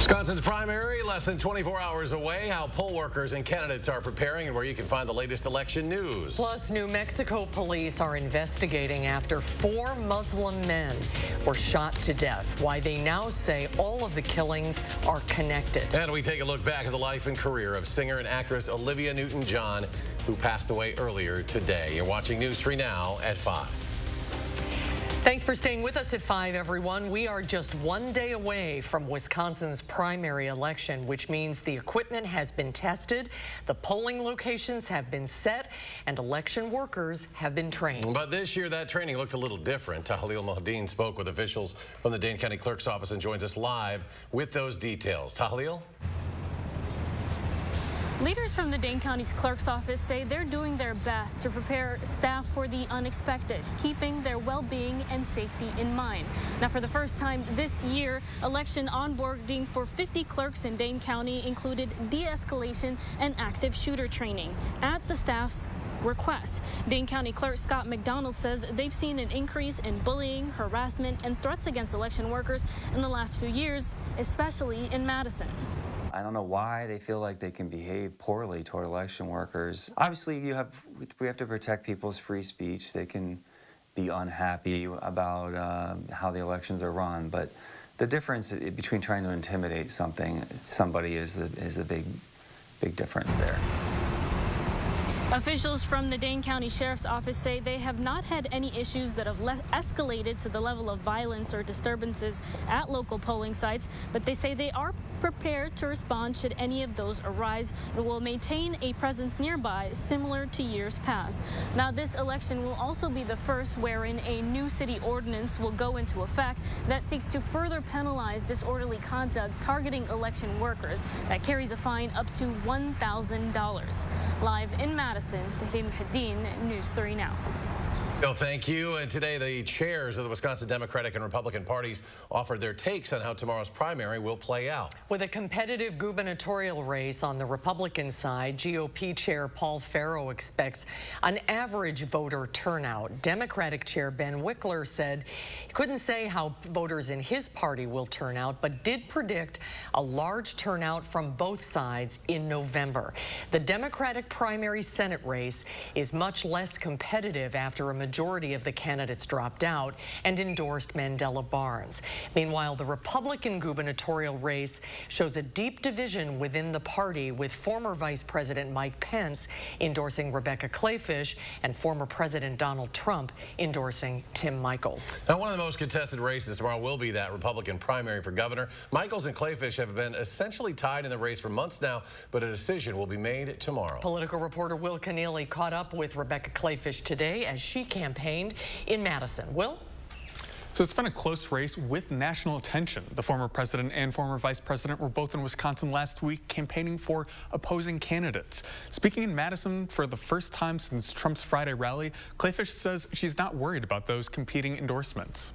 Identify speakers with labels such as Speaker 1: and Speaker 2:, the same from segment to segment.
Speaker 1: Wisconsin's primary, less than 24 hours away. How poll workers and candidates are preparing and where you can find the latest election news.
Speaker 2: Plus, New Mexico police are investigating after 4 Muslim men were shot to death. Why they now say all of the killings are connected.
Speaker 1: And we take a look back at the life and career of singer and actress Olivia Newton-John, who passed away earlier today. You're watching News 3 Now at 5.
Speaker 2: Thanks for staying with us at 5, everyone. We are just 1 day away from Wisconsin's primary election, which means the equipment has been tested, the polling locations have been set, and election workers have been trained.
Speaker 1: But this year, that training looked a little different. Tahlil Mohadeen spoke with officials from the Dane County Clerk's office and joins us live with those details. Tahlil?
Speaker 3: Leaders from the Dane County Clerk's office say they're doing their best to prepare staff for the unexpected, keeping their well-being and safety in mind. Now, for the first time this year, election onboarding for 50 clerks in Dane County included de-escalation and active shooter training at the staff's request. Dane County Clerk Scott McDonald says they've seen an increase in bullying, harassment, and threats against election workers in the last few years, especially in Madison.
Speaker 4: I don't know why they feel like they can behave poorly toward election workers. Obviously, we have to protect people's free speech. They can be unhappy about how the elections are run, but the difference between trying to intimidate somebody is the big difference there.
Speaker 3: Officials from the Dane County Sheriff's Office say they have not had any issues that have escalated to the level of violence or disturbances at local polling sites, but they say they are prepared to respond should any of those arise and will maintain a presence nearby similar to years past. Now, this election will also be the first wherein a new city ordinance will go into effect that seeks to further penalize disorderly conduct targeting election workers that carries a fine up to $1,000. Live in Madison, Tahlil Mohadeen, News 3 Now.
Speaker 1: Well, thank you. And today, the chairs of the Wisconsin Democratic and Republican parties offered their takes on how tomorrow's primary will play out.
Speaker 2: With a competitive gubernatorial race on the Republican side, GOP Chair Paul Farrow expects an average voter turnout. Democratic Chair Ben Wickler said he couldn't say how voters in his party will turn out, but did predict a large turnout from both sides in November. The Democratic primary Senate race is much less competitive after a majority of the candidates dropped out and endorsed Mandela Barnes. Meanwhile, the Republican gubernatorial race shows a deep division within the party, with former Vice President Mike Pence endorsing Rebecca Kleefisch and former President Donald Trump endorsing Tim Michels.
Speaker 1: Now, one of the most contested races tomorrow will be that Republican primary for governor. Michels and Kleefisch have been essentially tied in the race for months now, but a decision will be made tomorrow. Political
Speaker 2: reporter Will Keneally caught up with Rebecca Kleefisch today as she campaigned in Madison. Will?
Speaker 5: So it's been a close race with national attention. The former president and former vice president were both in Wisconsin last week campaigning for opposing candidates. Speaking in Madison for the first time since Trump's Friday rally, Kleefisch says she's not worried about those competing endorsements.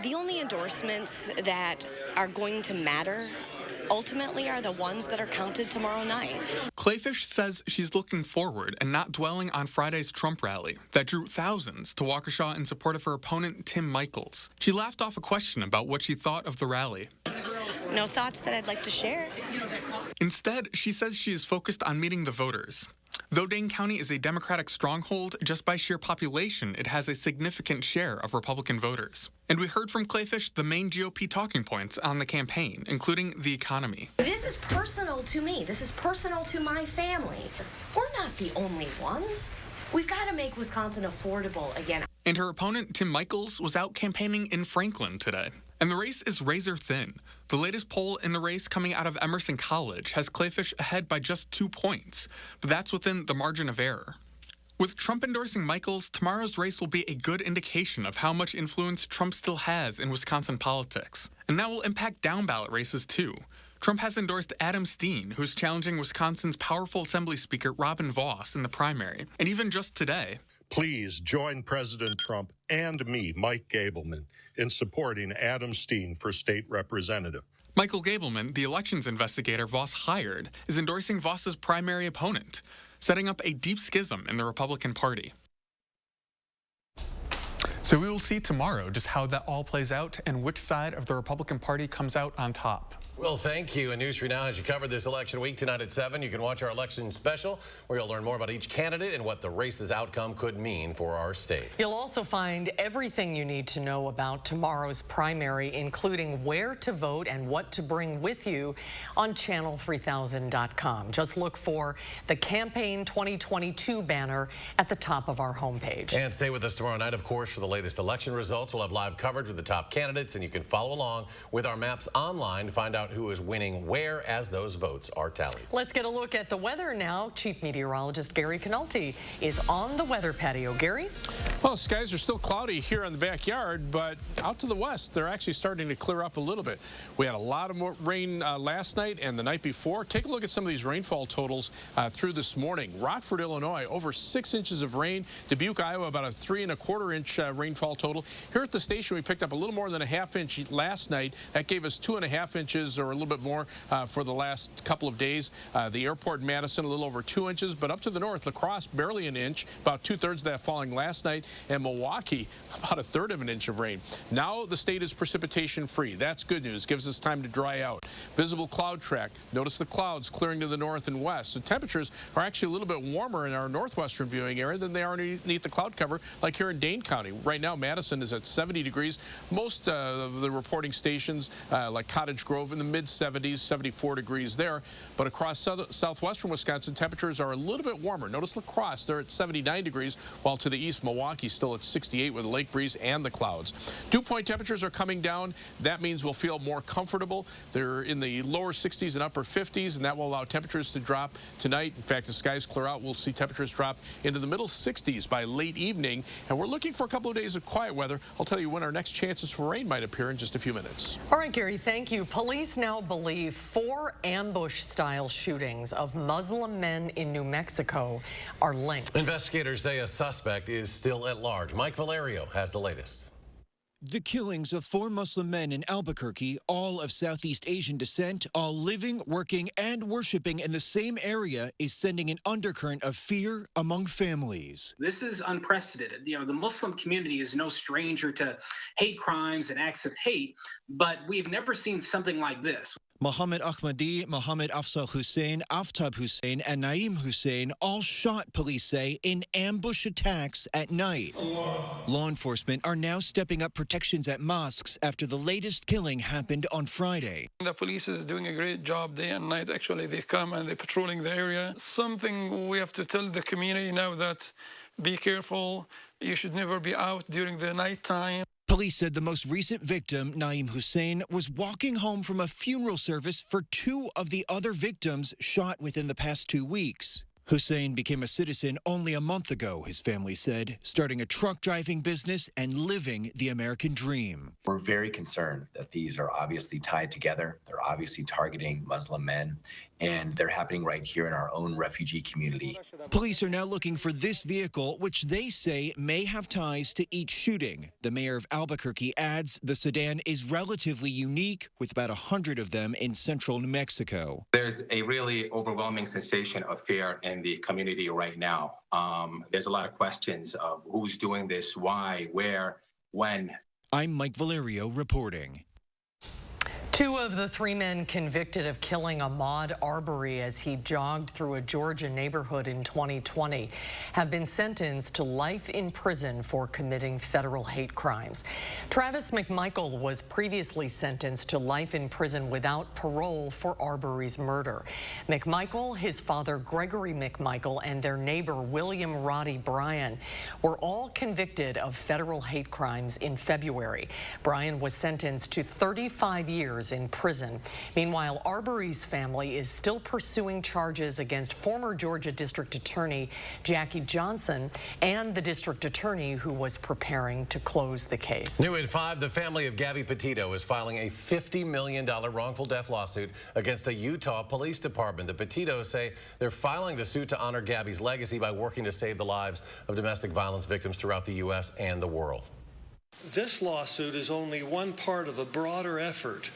Speaker 6: The only endorsements that are going to matter ultimately are the ones that are counted tomorrow night.
Speaker 5: Kleefisch says she's looking forward and not dwelling on Friday's Trump rally that drew thousands to Waukesha in support of her opponent, Tim Michels. She laughed off a question about what she thought of the rally.
Speaker 6: No thoughts that I'd like to share.
Speaker 5: Instead, she says she is focused on meeting the voters. Though Dane County is a Democratic stronghold, just by sheer population, it has a significant share of Republican voters. And we heard from Kleefisch the main GOP talking points on the campaign, including the economy.
Speaker 7: This is personal to me. This is personal to my family. We're not the only ones. We've got to make Wisconsin affordable again.
Speaker 5: And her opponent, Tim Michels, was out campaigning in Franklin today. And the race is razor thin. The latest poll in the race coming out of Emerson College has Kleefisch ahead by just 2 points, but that's within the margin of error. With Trump endorsing Michels, tomorrow's race will be a good indication of how much influence Trump still has in Wisconsin politics. And that will impact down-ballot races, too. Trump has endorsed Adam Steen, who's challenging Wisconsin's powerful Assembly Speaker Robin Vos in the primary. And even just today,
Speaker 8: please join President Trump and me, Mike Gableman, in supporting Adam Steen for state representative.
Speaker 5: Michael Gableman, the elections investigator Vos hired, is endorsing Vos's primary opponent, setting up a deep schism in the Republican Party. So we will see tomorrow just how that all plays out and which side of the Republican Party comes out on top.
Speaker 1: Well, thank you. And News 3 Now has you covered this election week tonight at 7. You can watch our election special where you'll learn more about each candidate and what the race's outcome could mean for our state.
Speaker 2: You'll also find everything you need to know about tomorrow's primary, including where to vote and what to bring with you on channel3000.com. Just look for the Campaign 2022 banner at the top of our homepage.
Speaker 1: And stay with us tomorrow night, of course, for the latest election results. We'll have live coverage with the top candidates, and you can follow along with our maps online to find out who is winning where as those votes are tallied.
Speaker 2: Let's get a look at the weather now. Chief Meteorologist Gary Canulti is on the weather patio. Gary?
Speaker 9: Well, skies are still cloudy here in the backyard, but out to the west, they're actually starting to clear up a little bit. We had a lot of more rain last night and the night before. Take a look at some of these rainfall totals through this morning. Rockford, Illinois, over 6 inches of rain. Dubuque, Iowa, about a 3 1/4 inch rainfall total. Here at the station, we picked up a little more than a ½ inch last night. That gave us 2.5 inches or a little bit more for the last couple of days. The airport in Madison, a little over 2 inches, but up to the north, La Crosse, barely an inch, about 2/3 of that falling last night, and Milwaukee, about 1/3 of an inch of rain. Now the state is precipitation free. That's good news. Gives us time to dry out. Visible cloud track. Notice the clouds clearing to the north and west. So temperatures are actually a little bit warmer in our northwestern viewing area than they are underneath the cloud cover, like here in Dane County. Right now, Madison is at 70 degrees. Most of the reporting stations, like Cottage Grove, in the mid-70s, 74 degrees there. But across southwestern Wisconsin, temperatures are a little bit warmer. Notice La Crosse, they're at 79 degrees, while to the east, Milwaukee still at 68 with the lake breeze and the clouds. Dew point temperatures are coming down. That means we'll feel more comfortable. They're in the lower 60s and upper 50s, and that will allow temperatures to drop tonight. In fact, the skies clear out. We'll see temperatures drop into the middle 60s by late evening, and we're looking for a couple of days of quiet weather. I'll tell you when our next chances for rain might appear in just a few minutes.
Speaker 2: All right, Gary, thank you. Police now believe 4 ambush-style shootings of Muslim men in New Mexico are linked.
Speaker 1: Investigators say a suspect is still at large. Mike Valerio has the latest.
Speaker 10: The killings of 4 Muslim men in Albuquerque, all of Southeast Asian descent, all living, working, and worshiping in the same area, is sending an undercurrent of fear among families.
Speaker 11: This is unprecedented. You know, the Muslim community is no stranger to hate crimes and acts of hate, but we've never seen something like this.
Speaker 10: Mohammed Ahmadi, Mohammed Afzal Hussein, Aftab Hussein, and Naeem Hussein all shot, police say, in ambush attacks at night. Law enforcement are now stepping up protections at mosques after the latest killing happened on Friday.
Speaker 12: The police is doing a great job day and night. Actually, they come and they're patrolling the area. Something we have to tell the community now that be careful. You should never be out during the nighttime.
Speaker 10: Police said the most recent victim, Naeem Hussein, was walking home from a funeral service for 2 of the other victims shot within the past 2 weeks. Hussein became a citizen only a month ago, his family said, starting a truck driving business and living the American dream.
Speaker 13: We're very concerned that these are obviously tied together. They're obviously targeting Muslim men, and they're happening right here in our own refugee community.
Speaker 10: Police are now looking for this vehicle, which they say may have ties to each shooting. The mayor of Albuquerque adds the sedan is relatively unique, with about 100 of them in central New Mexico.
Speaker 14: There's a really overwhelming sensation of fear in the community right now. There's a lot of questions of who's doing this, why, where, when.
Speaker 10: I'm Mike Valerio reporting.
Speaker 2: 2 of the 3 men convicted of killing Ahmaud Arbery as he jogged through a Georgia neighborhood in 2020 have been sentenced to life in prison for committing federal hate crimes. Travis McMichael was previously sentenced to life in prison without parole for Arbery's murder. McMichael, his father Gregory McMichael, and their neighbor William Roddy Bryan were all convicted of federal hate crimes in February. Bryan was sentenced to 35 years in prison. Meanwhile, Arbery's family is still pursuing charges against former Georgia District Attorney Jackie Johnson and the district attorney who was preparing to close the case.
Speaker 1: New at 5, the family of Gabby Petitto is filing a $50 million wrongful death lawsuit against a Utah police department. The Petittos say they're filing the suit to honor Gabby's legacy by working to save the lives of domestic violence victims throughout the U.S. and the world.
Speaker 15: This lawsuit is only one part of a broader effort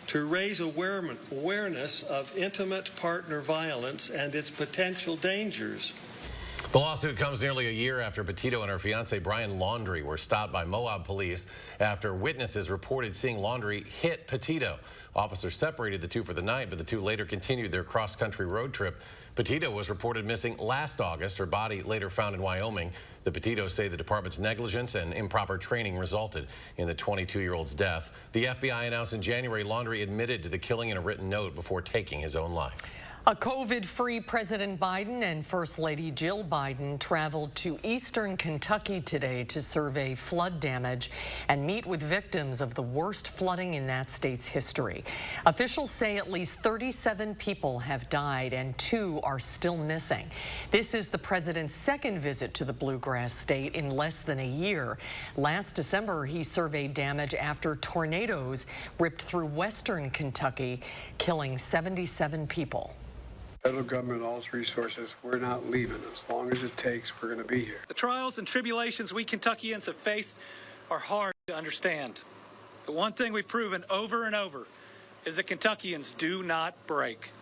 Speaker 15: to raise awareness of intimate partner violence and its potential dangers.
Speaker 1: The lawsuit comes nearly a year after Petitto and her fiancé Brian Laundrie were stopped by Moab police after witnesses reported seeing Laundrie hit Petitto. Officers separated the two for the night, but the two later continued their cross-country road trip. Petitto was reported missing last August. Her body later found in Wyoming. The Petittos say the department's negligence and improper training resulted in the 22-year-old's death. The FBI announced in January Laundrie admitted to the killing in a written note before taking his own life.
Speaker 2: A COVID-free President Biden and First Lady Jill Biden traveled to eastern Kentucky today to survey flood damage and meet with victims of the worst flooding in that state's history. Officials say at least 37 people have died and 2 are still missing. This is the president's second visit to the bluegrass state in less than a year. Last December, he surveyed damage after tornadoes ripped through western Kentucky, killing 77 people.
Speaker 16: Federal government, all its resources, we're not leaving. As long as it takes, we're going to be here.
Speaker 17: The trials and tribulations we Kentuckians have faced are hard to understand. The one thing we've proven over and over is that Kentuckians do not break.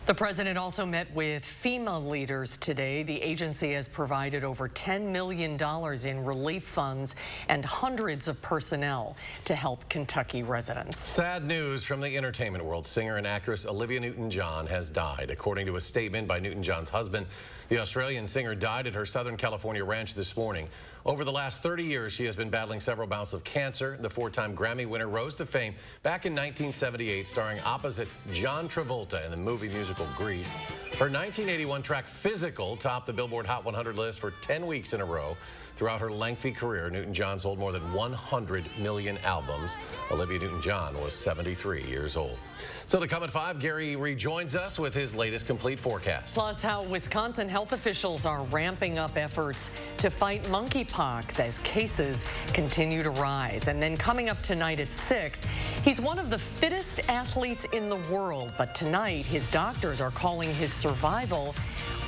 Speaker 2: The president also met with FEMA leaders today. The agency has provided over $10 million in relief funds and hundreds of personnel to help Kentucky residents.
Speaker 1: Sad news from the entertainment world. Singer and actress Olivia Newton-John has died. According to a statement by Newton-John's husband, the Australian singer died at her Southern California ranch this morning. Over the last 30 years, she has been battling several bouts of cancer. The 4-time Grammy winner rose to fame back in 1978, starring opposite John Travolta in the movie musical Grease. Her 1981 track Physical topped the Billboard Hot 100 list for 10 weeks in a row. Throughout her lengthy career, Newton-John sold more than 100 million albums. Olivia Newton-John was 73 years old. So to come at 5, Gary rejoins us with his latest complete forecast.
Speaker 2: Plus, how Wisconsin health officials are ramping up efforts to fight monkeypox as cases continue to rise. And then coming up tonight at 6, he's one of the fittest athletes in the world. But tonight, his doctors are calling his survival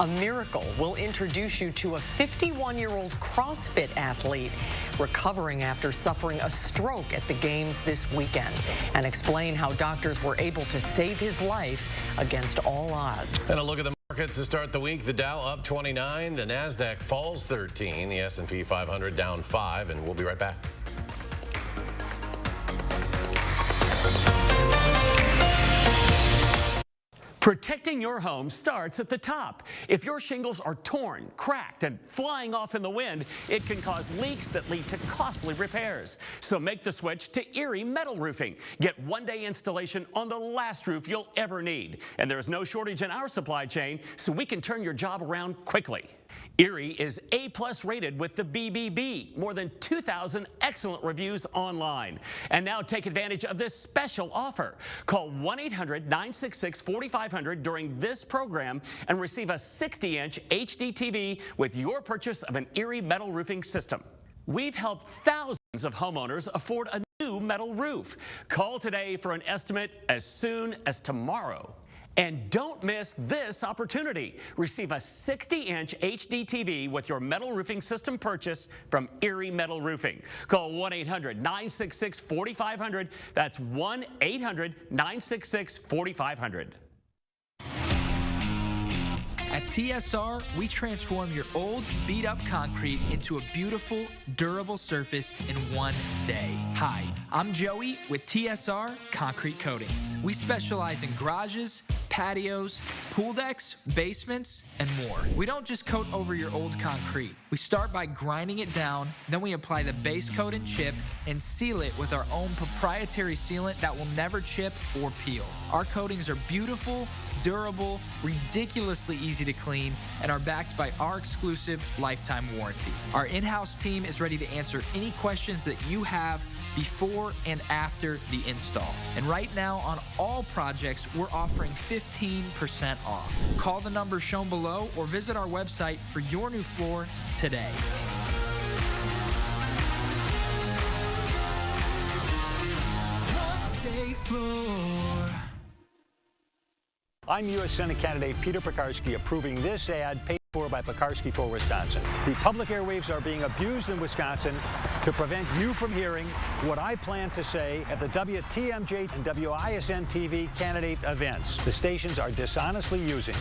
Speaker 2: a miracle. We'll introduce you to a 51-year-old CrossFit athlete recovering after suffering a stroke at the games this weekend and explain how doctors were able to save his life against all odds.
Speaker 1: And a look at the markets to start the week. The Dow up 29, the NASDAQ falls 13, the S&P 500 down 5, and we'll be right back.
Speaker 18: Protecting your home starts at the top. If your shingles are torn, cracked, and flying off in the wind, it can cause leaks that lead to costly repairs. So make the switch to Erie Metal Roofing. Get one-day installation on the last roof you'll ever need. And there's no shortage in our supply chain, so we can turn your job around quickly. Erie is A+ rated with the BBB. More than 2,000 excellent reviews online. And now take advantage of this special offer. Call 1-800-966-4500 during this program and receive a 60-inch HD TV with your purchase of an Erie Metal Roofing system. We've helped thousands of homeowners afford a new metal roof. Call today for an estimate as soon as tomorrow. And don't miss this opportunity. Receive a 60-inch HD TV with your metal roofing system purchase from Erie Metal Roofing. Call 1-800-966-4500. That's 1-800-966-4500.
Speaker 19: At TSR, we transform your old, beat-up concrete into a beautiful, durable surface in one day. Hi, I'm Joey with TSR Concrete Coatings. We specialize in garages, patios, pool decks, basements, and more. We don't just coat over your old concrete. We start by grinding it down, then we apply the base coat and chip and seal it with our own proprietary sealant that will never chip or peel. Our coatings are beautiful, durable, ridiculously easy to clean, and are backed by our exclusive lifetime warranty. Our in-house team is ready to answer any questions that you have before and after the install. And right now on all projects, we're offering 15% off. Call the number shown below or visit our website for your new floor today.
Speaker 20: One-day floor.
Speaker 21: I'm U.S. Senate candidate Peter Pekarsky approving this ad paid for by Pekarsky for Wisconsin. The public airwaves are being abused in Wisconsin to prevent you from hearing what I plan to say at the WTMJ and WISN-TV candidate events. The stations are dishonestly using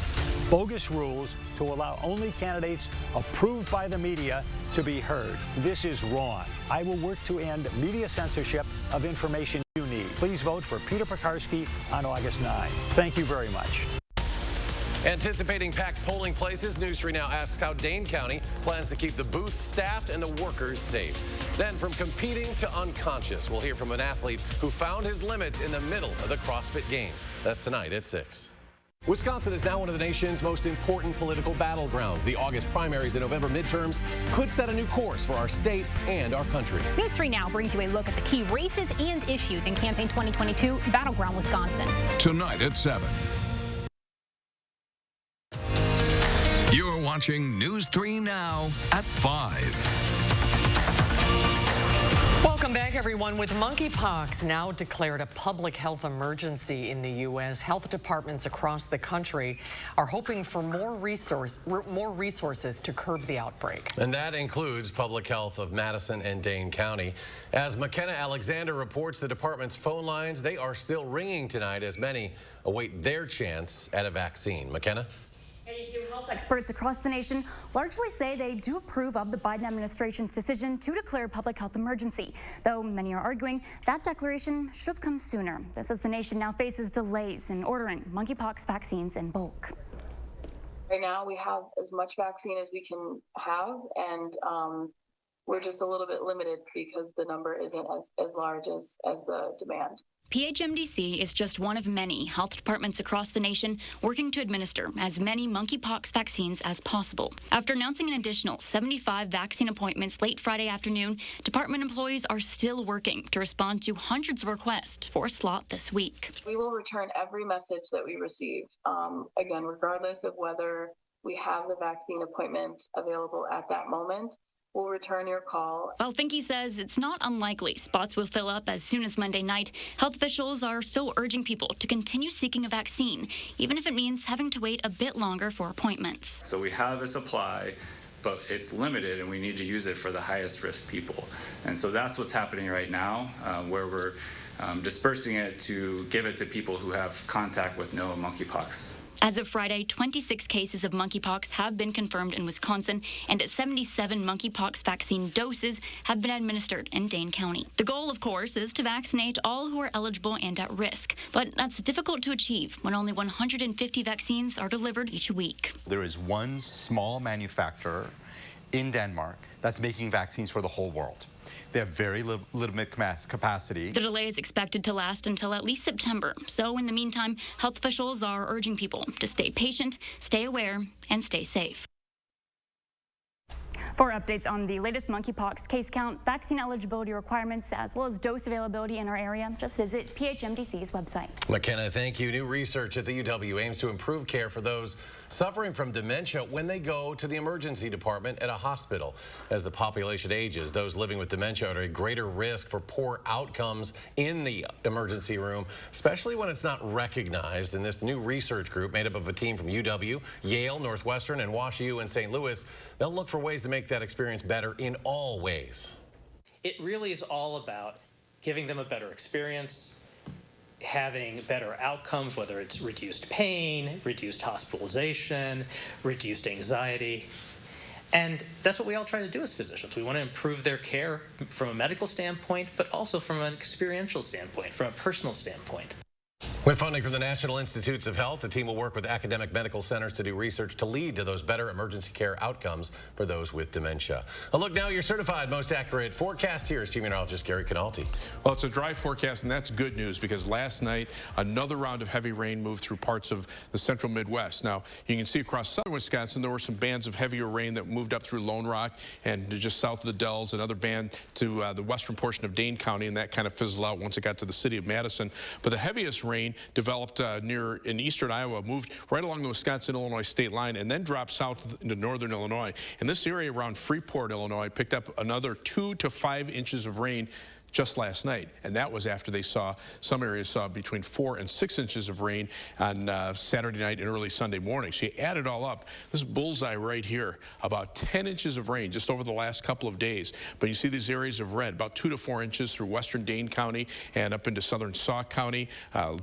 Speaker 21: bogus rules to allow only candidates approved by the media to be heard. This is wrong. I will work to end media censorship of information you need. Please vote for Peter Pekarsky on August 9. Thank you very much.
Speaker 1: Anticipating packed polling places, News 3 now asks how Dane County plans to keep the booths staffed and the workers safe. Then from competing to unconscious, we'll hear from an athlete who found his limits in the middle of the CrossFit Games. That's tonight at 6. Wisconsin is now one of the nation's most important political battlegrounds. The August primaries and November midterms could set a new course for our state and our country.
Speaker 4: News 3 now brings you a look at the key races and issues in Campaign 2022 Battleground Wisconsin.
Speaker 22: Tonight at 7. You're watching News 3 Now at 5.
Speaker 2: Welcome back, everyone. With monkeypox now declared a public health emergency in the U.S., health departments across the country are hoping for more resources to curb the outbreak.
Speaker 1: And that includes public health of Madison and Dane County. As McKenna Alexander reports, the department's phone lines, they are still ringing tonight as many await their chance at a vaccine. McKenna?
Speaker 23: Health experts across the nation largely say they do approve of the Biden administration's decision to declare a public health emergency, though many are arguing that declaration should have come sooner. This as the nation now faces delays in ordering monkeypox vaccines in bulk.
Speaker 24: Right now we have as much vaccine as we can have, and we're just a little bit limited because the number isn't as large as the demand.
Speaker 23: PHMDC is just one of many health departments across the nation working to administer as many monkeypox vaccines as possible. After announcing an additional 75 vaccine appointments late Friday afternoon, department employees are still working to respond to hundreds of requests for a slot this week.
Speaker 24: We will return every message that we receive, again, regardless of whether we have the vaccine appointment available at that moment. We'll return your call.
Speaker 23: While Finke says it's not unlikely spots will fill up as soon as Monday night, health officials are still urging people to continue seeking a vaccine, even if it means having to wait a bit longer for appointments.
Speaker 25: So we have a supply, but it's limited and we need to use it for the highest risk people. And so that's what's happening right now, where we're dispersing it to give it to people who have contact with no monkeypox.
Speaker 23: As of Friday, 26 cases of monkeypox have been confirmed in Wisconsin, and 77 monkeypox vaccine doses have been administered in Dane County. The goal, of course, is to vaccinate all who are eligible and at risk, but that's difficult to achieve when only 150 vaccines are delivered each week.
Speaker 26: There is one small manufacturer in Denmark that's making vaccines for the whole world. They have very limited capacity.
Speaker 23: The delay is expected to last until at least September. So in the meantime, health officials are urging people to stay patient, stay aware, and stay safe. For updates on the latest monkeypox case count, vaccine eligibility requirements, as well as dose availability in our area, just visit PHMDC's website.
Speaker 1: McKenna, thank you. New research at the UW aims to improve care for those suffering from dementia when they go to the emergency department at a hospital. As the population ages, those living with dementia are at a greater risk for poor outcomes in the emergency room, especially when it's not recognized. And this new research group, made up of a team from UW, Yale, Northwestern, and WashU and St. Louis, they'll look for ways to make that experience better in all ways.
Speaker 27: It really is all about giving them a better experience, having better outcomes, whether it's reduced pain, reduced hospitalization, reduced anxiety. And that's what we all try to do as physicians. We want to improve their care from a medical standpoint, but also from an experiential standpoint, from a personal standpoint.
Speaker 1: With funding from the National Institutes of Health, the team will work with academic medical centers to do research to lead to those better emergency care outcomes for those with dementia. A look now, your certified most accurate forecast. Here is team meteorologist Gary Canalti.
Speaker 9: Well, it's a dry forecast, and that's good news because last night another round of heavy rain moved through parts of the central Midwest. Now, you can see across southern Wisconsin there were some bands of heavier rain that moved up through Lone Rock and just south of the Dells, another band to the western portion of Dane County, and that kind of fizzled out once it got to the city of Madison. But the heaviest rain developed in eastern Iowa, moved right along the Wisconsin-Illinois state line, and then dropped south into northern Illinois. And this area around Freeport, Illinois, picked up another 2 to 5 inches of rain just last night, and that was after they saw, some areas saw between 4 and 6 inches of rain on Saturday night and early Sunday morning. So you add it all up, this bullseye right here, about 10 inches of rain just over the last couple of days. But you see these areas of red, about 2 to 4 inches through western Dane County and up into southern Sauk County.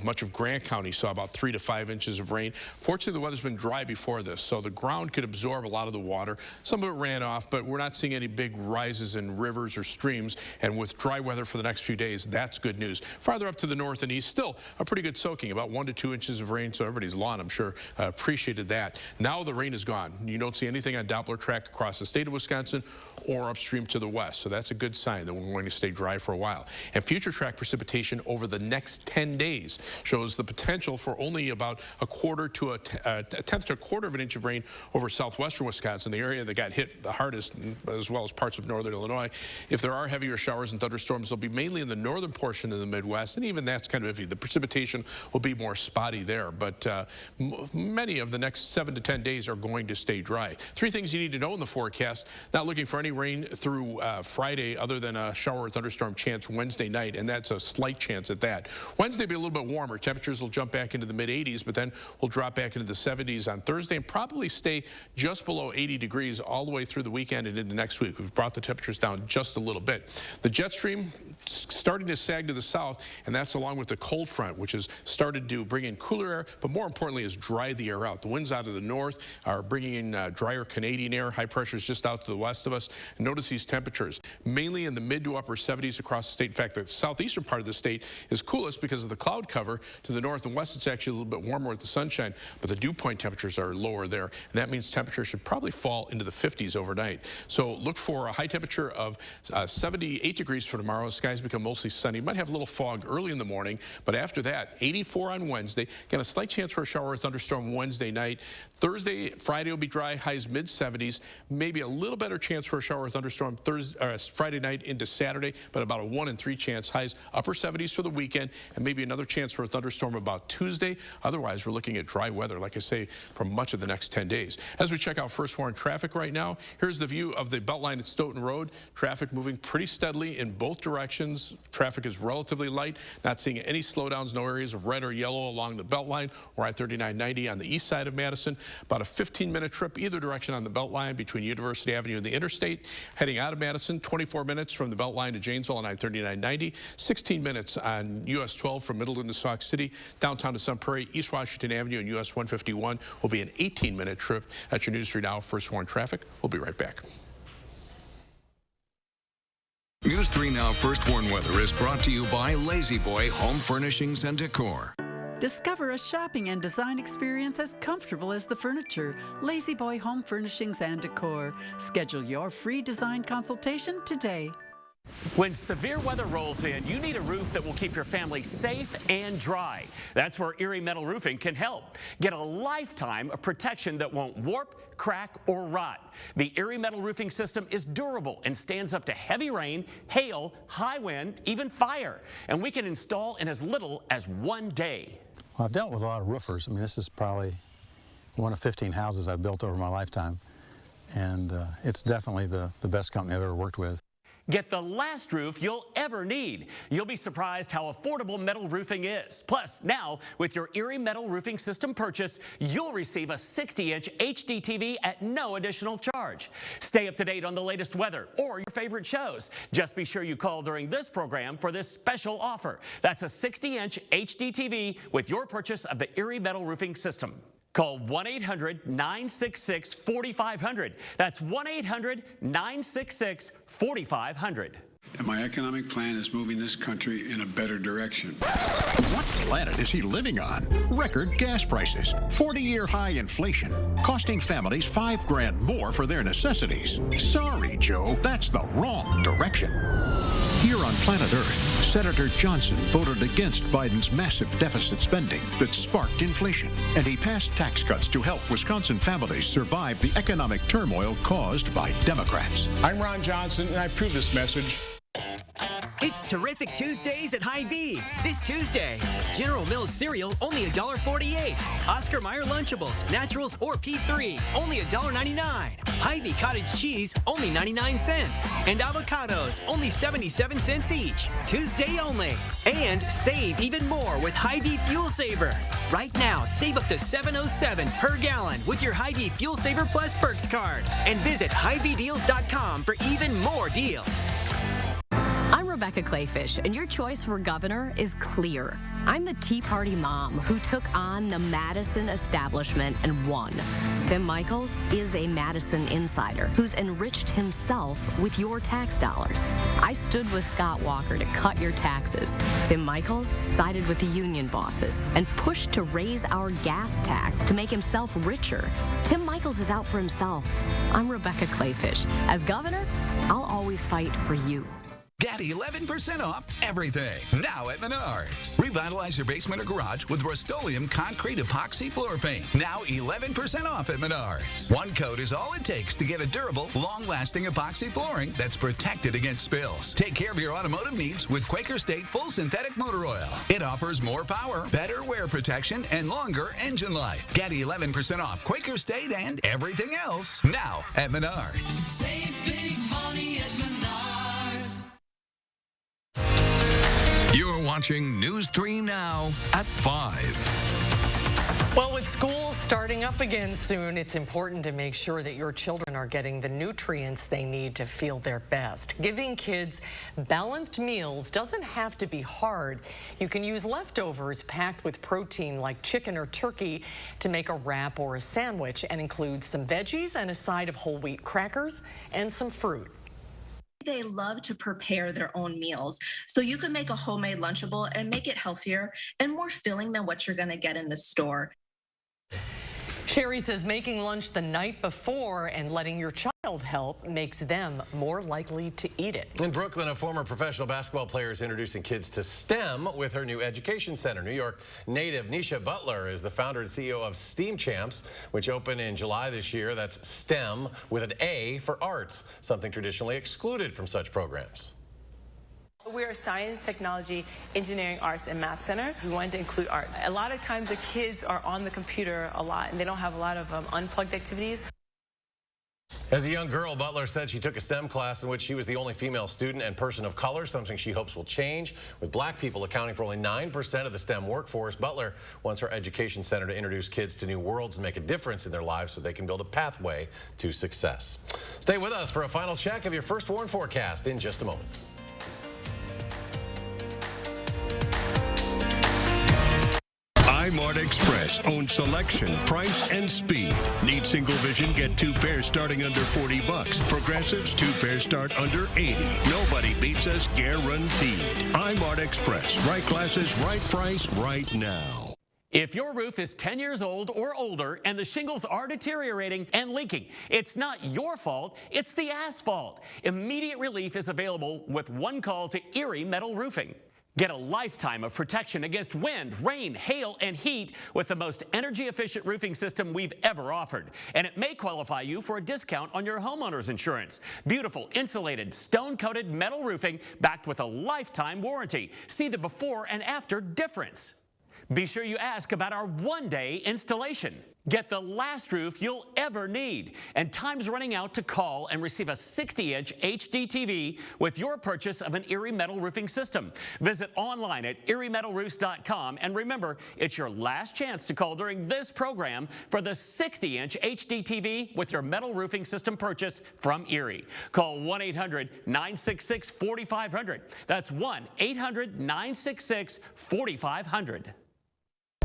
Speaker 9: Much of Grant County saw about 3 to 5 inches of rain. Fortunately, the weather's been dry before this, so the ground could absorb a lot of the water. Some of it ran off, but we're not seeing any big rises in rivers or streams. And with dry weather for the next few days, that's good news. Farther up to the north and east, still a pretty good soaking, about 1 to 2 inches of rain, so everybody's lawn, I'm sure, appreciated that. Now the rain is gone. You don't see anything on Doppler track across the state of Wisconsin or upstream to the west, so that's a good sign that we're going to stay dry for a while. And future track precipitation over the next 10 days shows the potential for only about a tenth to a quarter of an inch of rain over southwestern Wisconsin, the area that got hit the hardest, as well as parts of northern Illinois. If there are heavier showers and thunderstorms, they'll be mainly in the northern portion of the Midwest, and even that's kind of iffy. The precipitation will be more spotty there, but many of the next 7 to 10 days are going to stay dry. 3 things you need to know in the forecast: not looking for any rain through Friday other than a shower or thunderstorm chance Wednesday night, and that's a slight chance at that. Wednesday will be a little bit warmer. Temperatures will jump back into the mid-80s, but then we'll drop back into the 70s on Thursday and probably stay just below 80 degrees all the way through the weekend and into next week. We've brought the temperatures down just a little bit. The jet stream starting to sag to the south, and that's along with the cold front, which has started to bring in cooler air, but more importantly has dried the air out. The winds out of the north are bringing in drier Canadian air. High pressure is just out to the west of us. And notice these temperatures, mainly in the mid to upper 70s across the state. In fact, the southeastern part of the state is coolest because of the cloud cover. To the north and west, it's actually a little bit warmer with the sunshine, but the dew point temperatures are lower there, and that means temperatures should probably fall into the 50s overnight. So look for a high temperature of 78 degrees for tomorrow. Skies become mostly sunny. Might have a little fog early in the morning, but after that, 84 on Wednesday. Again, a slight chance for a shower or thunderstorm Wednesday night. Thursday, Friday will be dry, highs mid-70s. Maybe a little better chance for a shower or thunderstorm Friday night into Saturday, but about a 1 in 3 chance. Highs upper 70s for the weekend, and maybe another chance for a thunderstorm about Tuesday. Otherwise, we're looking at dry weather, like I say, for much of the next 10 days. As we check out first warn traffic right now, here's the view of the Beltline at Stoughton Road. Traffic moving pretty steadily in both directions. Traffic is relatively light, not seeing any slowdowns, no areas of red or yellow along the Beltline or I-3990 on the east side of Madison. About a 15-minute trip either direction on the Beltline between University Avenue and the interstate. Heading out of Madison, 24 minutes from the Beltline to Janesville on I-3990, 16 minutes on US 12 from Middleton to Sauk City, downtown to Sun Prairie, East Washington Avenue and US 151 will be an 18-minute trip. That's your News 3 Now First Warn Traffic. We'll be right back.
Speaker 22: News 3 Now First Warn Weather is brought to you by Lazy Boy Home Furnishings and Decor.
Speaker 3: Discover a shopping and design experience as comfortable as the furniture. Lazy Boy Home Furnishings and Decor. Schedule your free design consultation today.
Speaker 18: When severe weather rolls in, you need a roof that will keep your family safe and dry. That's where Erie Metal Roofing can help. Get a lifetime of protection that won't warp, crack, or rot. The Erie Metal Roofing system is durable and stands up to heavy rain, hail, high wind, even fire. And we can install in as little as 1 day.
Speaker 5: Well, I've dealt with a lot of roofers. I mean, this is probably one of 15 houses I've built over my lifetime. And it's definitely the best company I've ever worked with.
Speaker 18: Get the last roof you'll ever need. You'll be surprised how affordable metal roofing is. Plus, now, with your Erie Metal Roofing System purchase, you'll receive a 60-inch HD TV at no additional charge. Stay up to date on the latest weather or your favorite shows. Just be sure you call during this program for this special offer. That's a 60-inch HD TV with your purchase of the Erie Metal Roofing System. Call 1-800-966-4500. That's 1-800-966-4500.
Speaker 16: And my economic plan is moving this country in a better direction.
Speaker 22: What planet is he living on? Record gas prices, 40-year high inflation, costing families $5 grand more for their necessities. Sorry, Joe, that's the wrong direction. Here on planet Earth, Senator Johnson voted against Biden's massive deficit spending that sparked inflation, and he passed tax cuts to help Wisconsin families survive the economic turmoil caused by Democrats.
Speaker 6: I'm Ron Johnson, and I approve this message. It's Terrific Tuesdays at Hy-Vee. This Tuesday, General Mills cereal, only $1.48. Oscar Mayer Lunchables, Naturals or P3, only $1.99. Hy-Vee Cottage Cheese, only 99 cents. And avocados, only 77 cents each. Tuesday only. And save even more with Hy-Vee Fuel Saver. Right now, save up to $7.07 per gallon with your Hy-Vee Fuel Saver Plus Perks card. And visit HyVeeDeals.com for even more deals.
Speaker 7: I'm Rebecca Clayfish, and your choice for governor is clear. I'm the Tea Party mom who took on the Madison establishment and won. Tim Michaels is a Madison insider who's enriched himself with your tax dollars. I stood with Scott Walker to cut your taxes. Tim Michaels sided with the union bosses and pushed to raise our gas tax to make himself richer. Tim Michaels is out for himself. I'm Rebecca Clayfish. As governor, I'll always fight for you.
Speaker 8: Get 11% off everything now at Menards. Revitalize your basement or garage with Rust-Oleum Concrete Epoxy Floor Paint. Now 11% off at Menards. One coat is all it takes to get a durable, long-lasting epoxy flooring that's protected against spills. Take care of your automotive needs with Quaker State Full Synthetic Motor Oil. It offers more power, better wear protection, and longer engine life. Get 11% off Quaker State and everything else now at Menards.
Speaker 20: Save big money at Menards.
Speaker 11: You're watching News 3 Now at 5.
Speaker 2: Well, with school starting up again soon, it's important to make sure that your children are getting the nutrients they need to feel their best. Giving kids balanced meals doesn't have to be hard. You can use leftovers packed with protein like chicken or turkey to make a wrap or a sandwich and include some veggies and a side of whole wheat crackers and some fruit.
Speaker 12: They love to prepare their own meals. So you can make a homemade Lunchable and make it healthier and more filling than what you're going to get in the store.
Speaker 2: Sherry says making lunch the night before and letting your child help makes them more likely to eat it.
Speaker 1: In Brooklyn, a former professional basketball player is introducing kids to STEM with her new education center. New York native Nisha Butler is the founder and CEO of STEAM Champs, which opened in July this year. That's STEM with an A for arts, something traditionally excluded from such programs.
Speaker 13: We're a science, technology, engineering, arts, and math center. We wanted to include art. A lot of times the kids are on the computer a lot, and they don't have a lot of unplugged activities.
Speaker 1: As a young girl, Butler said she took a STEM class in which she was the only female student and person of color, something she hopes will change. With black people accounting for only 9% of the STEM workforce, Butler wants her education center to introduce kids to new worlds and make a difference in their lives so they can build a pathway to success. Stay with us for a final check of your first warn forecast in just a moment.
Speaker 14: iMart Express owns selection, price, and speed. Need single vision? Get 2 pairs starting under $40. Progressives, 2 pairs start under $80. Nobody beats us, guaranteed. iMart Express. Right glasses, right price, right now.
Speaker 18: If your roof is 10 years old or older and the shingles are deteriorating and leaking, it's not your fault, it's the asphalt. Immediate relief is available with one call to Erie Metal Roofing. Get a lifetime of protection against wind, rain, hail, and heat with the most energy-efficient roofing system we've ever offered. And it may qualify you for a discount on your homeowner's insurance. Beautiful, insulated, stone-coated metal roofing backed with a lifetime warranty. See the before and after difference. Be sure you ask about our one-day installation. Get the last roof you'll ever need. And time's running out to call and receive a 60-inch HD TV with your purchase of an Erie Metal Roofing system. Visit online at eriemetalroofs.com. And remember, it's your last chance to call during this program for the 60-inch HD TV with your metal roofing system purchase from Erie. Call 1-800-966-4500. That's 1-800-966-4500.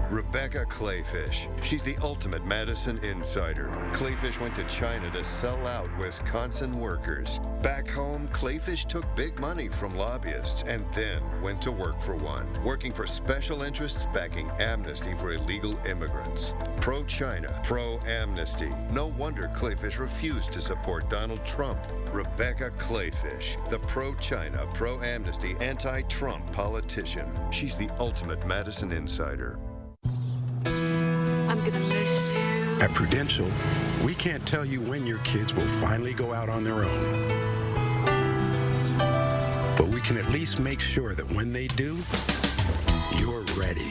Speaker 28: Rebecca Clayfish. She's the ultimate Madison insider. Clayfish went to China to sell out Wisconsin workers. Back home, Clayfish took big money from lobbyists and then went to work for one, working for special interests backing amnesty for illegal immigrants. Pro-China, pro-amnesty. No wonder Clayfish refused to support Donald Trump. Rebecca Clayfish, the pro-China, pro-amnesty, anti-Trump politician. She's the ultimate Madison insider.
Speaker 29: I'm gonna miss you.
Speaker 30: At Prudential, we can't tell you when your kids will finally go out on their own. but we can at least make sure that when they do, you're ready.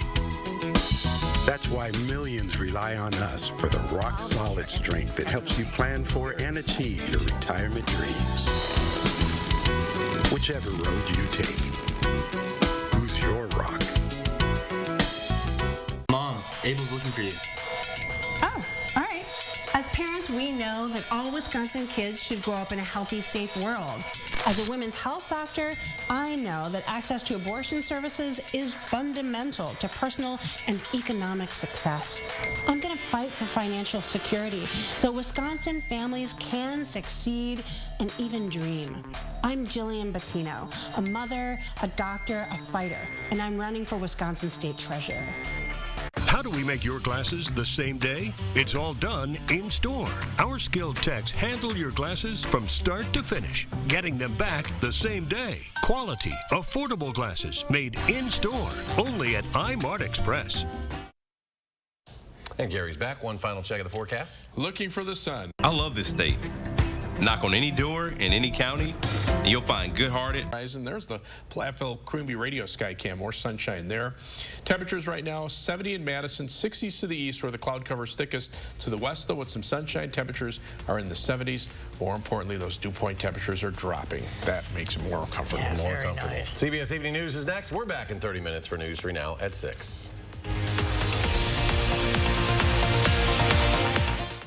Speaker 30: That's why millions rely on us for the rock-solid strength that helps you plan for and achieve your retirement dreams. Whichever road you take, who's your rock?
Speaker 4: Mom, Abel's looking for you.
Speaker 10: Oh, all right. As parents, we know that all Wisconsin kids should grow up in a healthy, safe world. As a women's health doctor, I know that access to abortion services is fundamental to personal and economic success. I'm going to fight for financial security so Wisconsin families can succeed and even dream. I'm Jillian Bettino, a mother, a doctor, a fighter, and I'm running for Wisconsin State Treasurer.
Speaker 14: How do we make your glasses the same day? It's all done in store. Our skilled techs handle your glasses from start to finish, getting them back the same day. Quality, affordable glasses made in store, only at iMart Express.
Speaker 1: And Gary's back. One final check of the forecast.
Speaker 9: Looking for the sun.
Speaker 15: I love this state. Knock on any door in any county, and you'll find good-hearted.
Speaker 9: And there's the Platteville Quimby radio sky cam. More sunshine there. Temperatures right now, 70 in Madison, 60s to the east where the cloud cover is thickest. To the west, though, with some sunshine, temperatures are in the 70s. More importantly, those dew point temperatures are dropping. That makes it more comfortable.
Speaker 1: More comfortable. Nice. CBS Evening News is next. We're back in 30 minutes for News 3 Now at 6.